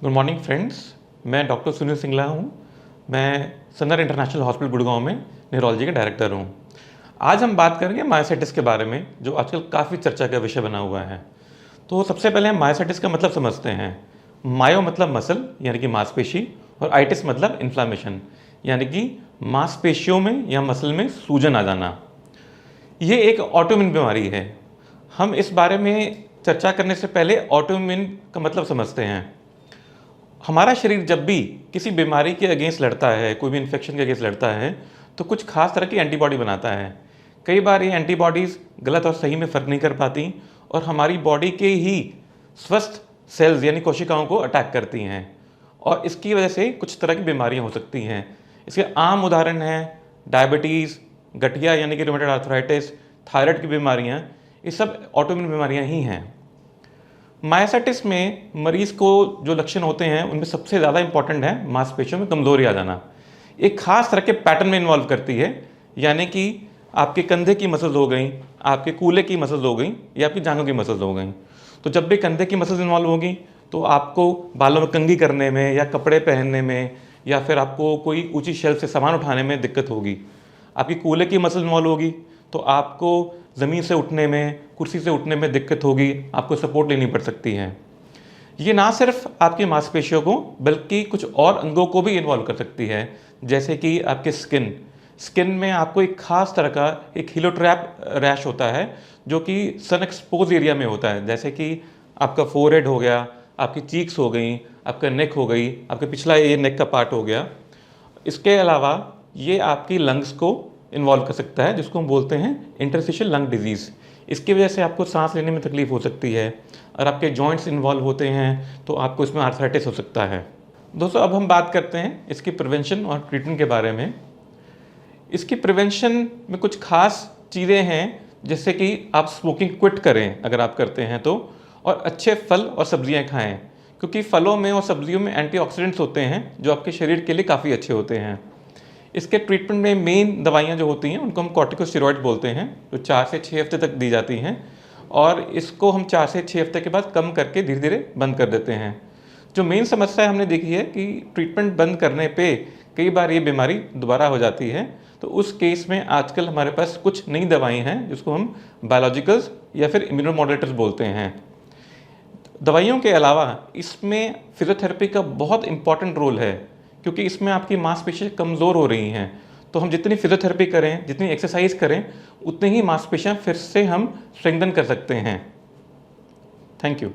Good morning friends, मैं doctor Sunil Singla हूँ। मैं सनर इंटरनेशनल हॉस्पिटल गुड़गांव में न्यूरोलॉजी का डायरेक्टर हूँ। आज हम बात करेंगे मायोसाइटिस के बारे में, जो आजकल काफ़ी चर्चा का विषय बना हुआ है। तो सबसे पहले हम मायोसाइटिस का मतलब समझते हैं। मायो मतलब मसल यानी कि मांसपेशी, और आइटिस मतलब इन्फ्लामेशन यानी कि मांसपेशियों में या मसल में सूजन आ जाना। ये एक ऑटोइम्यून बीमारी है। हम इस बारे में चर्चा करने से पहले ऑटोइम्यून का मतलब समझते हैं। हमारा शरीर जब भी किसी बीमारी के अगेंस्ट लड़ता है, कोई भी इन्फेक्शन के अगेंस्ट लड़ता है, तो कुछ खास तरह की एंटीबॉडी बनाता है। कई बार ये एंटीबॉडीज़ गलत और सही में फ़र्क नहीं कर पाती और हमारी बॉडी के ही स्वस्थ सेल्स यानी कोशिकाओं को अटैक करती हैं, और इसकी वजह से कुछ तरह की बीमारियां हो सकती हैं। इसके आम उदाहरण हैं डायबिटीज़, गठिया यानी कि रूमेटॉइड आर्थराइटिस, थायराइड की बीमारियां। ये सब ऑटोइम्यून बीमारियां ही हैं। मायोसाइटिस में मरीज़ को जो लक्षण होते हैं उनमें सबसे ज़्यादा इंपॉर्टेंट है मांसपेशियों में कमज़ोरी आ जाना। एक खास तरह के पैटर्न में इन्वॉल्व करती है, यानी कि आपके कंधे की मसल्स हो गई, आपके कूल्हे की मसल्स हो गई, या आपकी जांघों की मसल्स हो गई। तो जब भी कंधे की मसल्स इन्वॉल्व होगी तो आपको बालों में कंघी करने में या कपड़े पहनने में या फिर आपको कोई ऊंची शेल्फ से सामान उठाने में दिक्कत होगी। आपकी कूल्हे की मसल इन्वॉल्व होगी तो आपको ज़मीन से उठने में, कुर्सी से उठने में दिक्कत होगी, आपको सपोर्ट लेनी पड़ सकती है। ये ना सिर्फ आपकी मांसपेशियों को बल्कि कुछ और अंगों को भी इन्वॉल्व कर सकती है, जैसे कि आपके स्किन में आपको एक खास तरह का एक हीलोट्रैप रैश होता है जो कि सन एक्सपोज एरिया में होता है, जैसे कि आपका फोरहेड हो गया, आपकी चीक्स हो गई, आपका नेक हो गई, आपका पिछला ये नेक का पार्ट हो गया। इसके अलावा ये आपकी लंग्स को इन्वॉल्व कर सकता है, जिसको हम बोलते हैं इंटरस्टिशियल लंग डिजीज़। इसकी वजह से आपको सांस लेने में तकलीफ हो सकती है, और आपके जॉइंट्स इन्वॉल्व होते हैं तो आपको इसमें आर्थराइटिस हो सकता है। दोस्तों, अब हम बात करते हैं इसकी प्रिवेंशन और ट्रीटमेंट के बारे में। इसकी प्रिवेंशन में कुछ खास चीज़ें हैं, जैसे कि आप स्मोकिंग क्विट करें अगर आप करते हैं तो, और अच्छे फल और सब्जियां खाएं, क्योंकि फलों में और सब्जियों में एंटीऑक्सीडेंट्स होते हैं जो आपके शरीर के लिए काफ़ी अच्छे होते हैं। इसके ट्रीटमेंट में मेन दवाइयाँ जो होती हैं उनको हम कॉर्टिकोस्टेरॉइड बोलते हैं, जो 4 से 6 हफ्ते तक दी जाती हैं, और इसको हम 4 से 6 हफ्ते के बाद कम करके धीरे धीरे बंद कर देते हैं। जो मेन समस्या हमने देखी है कि ट्रीटमेंट बंद करने पे कई बार ये बीमारी दोबारा हो जाती है, तो उस केस में आजकल हमारे पास कुछ नई दवाई हैं जिसको हम बायोलॉजिकल्स या फिर इम्यूनोमॉड्यूलेटर्स बोलते हैं। दवाइयों के अलावा इसमें फिजियोथेरेपी का बहुत इंपॉर्टेंट रोल है, क्योंकि इसमें आपकी मांसपेशियाँ कमज़ोर हो रही हैं। तो हम जितनी फिजियोथेरेपी करें, जितनी एक्सरसाइज करें, उतनी ही मांसपेशियाँ फिर से हम स्ट्रेंथन कर सकते हैं। Thank you.